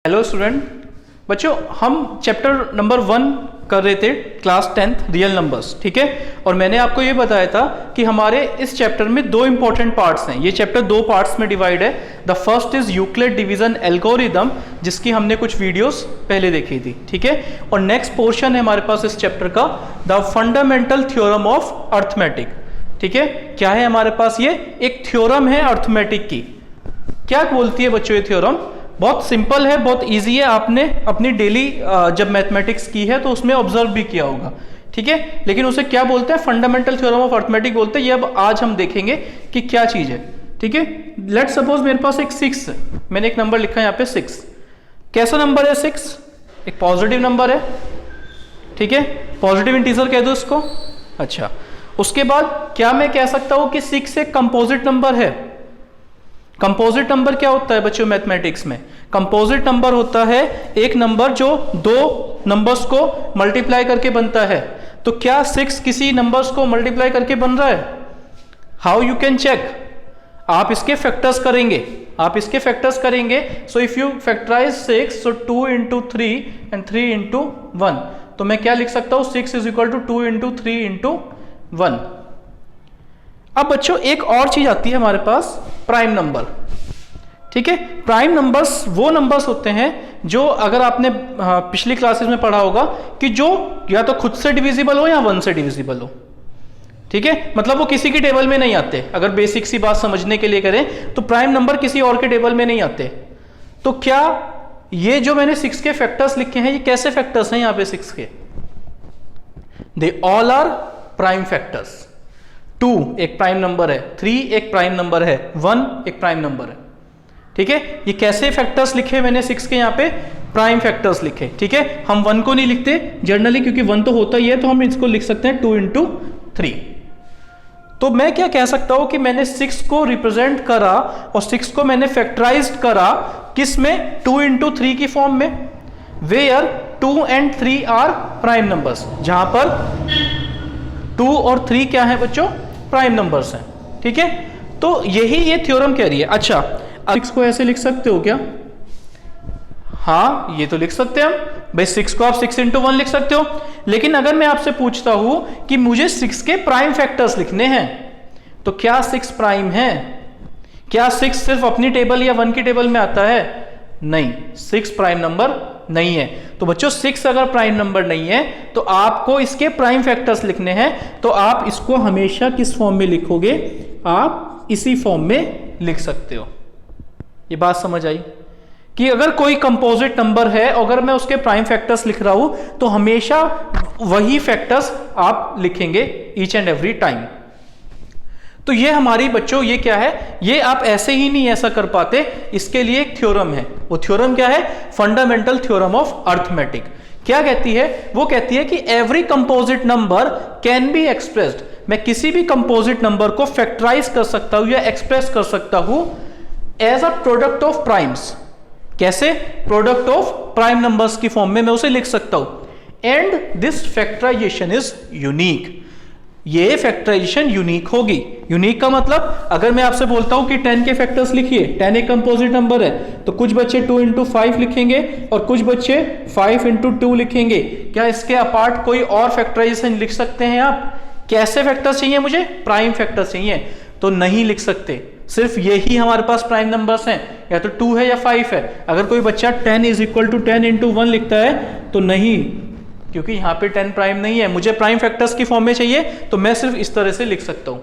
Hello student बच्चों, हम chapter number 1 कर रहे थे क्लास 10th रियल नंबर्स, ठीक है। और मैंने आपको ये बताया था कि हमारे इस चैप्टर में दो इंपॉर्टेंट पार्ट्स हैं। ये चैप्टर दो पार्ट्स में डिवाइड है। The first is Euclid division algorithm, जिसकी हमने कुछ वीडियोस पहले देखी थी, ठीक है। और नेक्स्ट पोर्शन है हमारे पास इस चैप्टर का the fundamental theorem of arithmetic, ठीक है। क्या है हमारे पास? ये एक थ्योरम है अर्थमेटिक की। क्या बोलती है बच्चों ये थ्योरम? बहुत सिंपल है, बहुत इजी है। आपने अपनी डेली जब मैथमेटिक्स की है तो उसमें ऑब्जर्व भी किया होगा, ठीक है। लेकिन उसे क्या बोलते हैं? फंडामेंटल थ्योरम ऑफ अर्थमेटिक बोलते हैं। ये अब आज हम देखेंगे कि क्या चीज है, ठीक है। लेट सपोज मेरे पास एक 6 है, मैंने एक नंबर लिखा है यहाँ पे 6। कैसा नंबर है 6? एक पॉजिटिव नंबर है, ठीक है। पॉजिटिव इंटीजर कह दो इसको। अच्छा, उसके बाद क्या मैं कह सकता हूं कि 6 एक कंपोजिट नंबर है? कंपोजिट नंबर क्या होता है बच्चों मैथमेटिक्स में? कंपोजिट नंबर होता है एक नंबर जो दो नंबर्स को मल्टीप्लाई करके बनता है। तो क्या 6 किसी नंबर्स को मल्टीप्लाई करके बन रहा है? How you can check? आप इसके फैक्टर्स करेंगे, so if you factorize 6, so 2 into 3 and 3 into 1, तो मैं क्या लिख सकता हूं? 6 is equal to 2 into 3 into 1। अब बच्चों एक और चीज आती है हमारे पास, प्राइम नंबर, ठीक है। प्राइम नंबर्स वो नंबर्स होते हैं जो, अगर आपने पिछली क्लासेस में पढ़ा होगा, कि जो या तो खुद से डिविजिबल हो या 1 से डिविजिबल हो, ठीक है। मतलब वो किसी की टेबल में नहीं आते। अगर बेसिक सी बात समझने के लिए करें तो प्राइम नंबर किसी और के टेबल में नहीं आते। तो क्या ये जो मैंने 6 के फैक्टर्स लिखे हैं, ये कैसे फैक्टर्स हैं यहाँ पे 6 के? They all are prime factors. 2 एक प्राइम नंबर है, 3 एक प्राइम नंबर है, 1 एक प्राइम नंबर है, ठीक है। ये कैसे फैक्टर्स लिखे मैंने 6 के? यहाँ पे प्राइम फैक्टर्स लिखे, ठीक है। हम 1 को नहीं लिखते जनरली, क्योंकि 1 तो होता ही है, तो हम इसको लिख सकते हैं 2 into 3। तो मैं क्या कह सकता हूं कि मैंने 6 को रिप्रेजेंट करा और 6 को मैंने फैक्टराइज करा किस में? 2 into 3 की फॉर्म में, where 2 and 3 are prime numbers, जहां पर 2 और 3 क्या है बच्चों? प्राइम नंबर्स हैं, ठीक है। तो यही ये थ्योरम कह रही है। अच्छा, 6 को ऐसे लिख सकते हो क्या? हाँ, ये तो लिख सकते हैं हम भाई। 6 को आप 6 into 1 लिख सकते हो। लेकिन अगर मैं आपसे पूछता हूं कि मुझे 6 के प्राइम फैक्टर्स लिखने हैं, तो क्या 6 प्राइम है? क्या 6 सिर्फ अपनी टेबल या 1 की टेबल में आता है? नहीं, 6 प्राइम नंबर नहीं है। तो बच्चों 6 अगर प्राइम नंबर नहीं है तो आपको इसके प्राइम फैक्टर्स लिखने हैं, तो आप इसको हमेशा किस फॉर्म में लिखोगे? आप इसी फॉर्म में लिख सकते हो। ये बात समझ आई कि अगर कोई कंपोजिट नंबर है, अगर मैं उसके प्राइम फैक्टर्स लिख रहा हूं, तो हमेशा वही फैक्टर्स आप लिखेंगे ईच एंड एवरी टाइम। तो ये हमारी बच्चों ये क्या है? ये आप ऐसे ही नहीं ऐसा कर पाते, इसके लिए एक थ्योरम है। वो थ्योरम क्या है? Fundamental theorem of arithmetic. क्या कहती है? वो कहती है कि every composite number can be expressed. मैं किसी भी कंपोजिट नंबर को फैक्टराइज कर सकता हूं या एक्सप्रेस कर सकता हूं as a product of primes. कैसे? प्रोडक्ट ऑफ प्राइम नंबर्स की फॉर्म में मैं उसे लिख सकता हूं। And this factorization is unique. ये फैक्टराइजेशन यूनिक होगी। यूनिक का मतलब, अगर मैं आपसे बोलता हूं कि 10 के फैक्टर्स लिखिए, 10 एक कंपोजिट नंबर है, तो कुछ बच्चे 2 into 5 लिखेंगे और कुछ बच्चे 5 into 2 लिखेंगे। क्या इसके अपार्ट कोई और फैक्टराइजेशन लिख सकते हैं आप? कैसे फैक्टर्स चाहिए मुझे? प्राइम फैक्टर्स चाहिए। तो नहीं लिख सकते। सिर्फ यही हमारे पास प्राइम नंबर्स हैं, या तो 2 है या 5 है। अगर कोई बच्चा 10 is equal to 10 into 1 लिखता है तो नहीं, क्योंकि यहां पे 10 प्राइम नहीं है। मुझे प्राइम फैक्टर्स की फॉर्म में चाहिए, तो मैं सिर्फ इस तरह से लिख सकता हूं।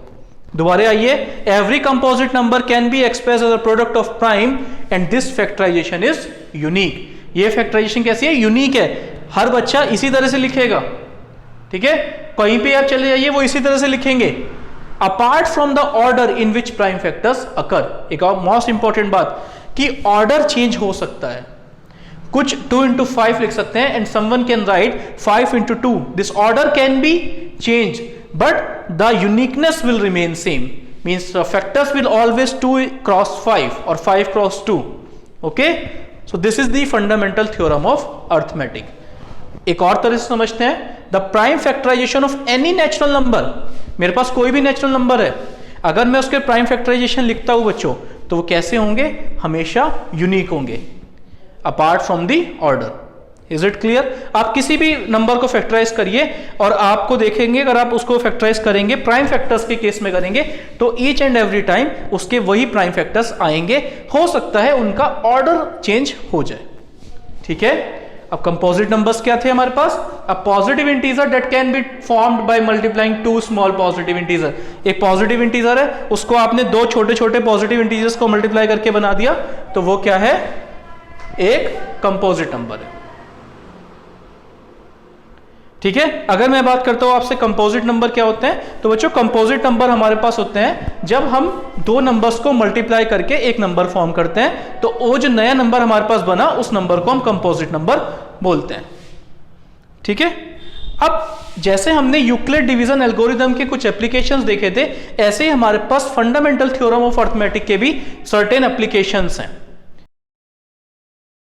दोबारा आइए, every composite number can be express as a product of prime and this factorization is unique. ये फैक्टराइजेशन कैसी है? यूनिक है। हर बच्चा इसी तरह से लिखेगा, ठीक है। कहीं पे आप चले जाइए, वो इसी तरह से लिखेंगे, apart from the order in which prime factors occur. एक और मोस्ट इंपॉर्टेंट बात कि ऑर्डर चेंज हो सकता है। कुछ 2 into 5 लिख सकते हैं and someone can write 5 into 2। This order can be change but the uniqueness will remain same. Means factors will always 2 cross 5 और 5 cross 2। Okay, so this is the fundamental theorem of arithmetic. एक और तरह से समझते हैं, the prime factorization of any natural number. मेरे पास कोई भी नेचुरल नंबर है, अगर मैं उसके प्राइम फैक्टराइजेशन लिखता हूं बच्चों, तो वो कैसे होंगे? हमेशा यूनिक होंगे। Apart from the order. Is it clear? आप किसी भी नंबर को फैक्टराइज करिए और आपको देखेंगे, अगर आप उसको फैक्टराइज करेंगे प्राइम फैक्टर्स के केस में करेंगे तो ईच एंड एवरी टाइम उसके वही प्राइम फैक्टर्स आएंगे। हो सकता है उनका ऑर्डर चेंज हो जाए। ठीक है, अब कंपोजिट नंबर्स क्या थे हमारे पास? A positive integer that can be formed by multiplying two small positive integer. एक पॉजिटिव इंटीजर है, उसको आपने दो छोटे छोटे पॉजिटिव इंटीजर्स को मल्टीप्लाई करके बना दिया, तो वो क्या है? एक कंपोजिट नंबर है। ठीक है, अगर मैं बात करता हूं आपसे कंपोजिट नंबर क्या होते हैं, तो बच्चों कंपोजिट नंबर हमारे पास होते हैं जब हम दो नंबर्स को मल्टीप्लाई करके एक नंबर फॉर्म करते हैं, तो वो जो नया नंबर हमारे पास बना उस नंबर को हम कंपोजिट नंबर बोलते हैं। ठीक है, अब जैसे हमने यूक्लिड डिवीजन एल्गोरिथम के कुछ एप्लीकेशंस देखे थे, ऐसे ही हमारे पास फंडामेंटल थ्योरम ऑफ अरिथमेटिक के भी सर्टेन एप्लीकेशंस हैं।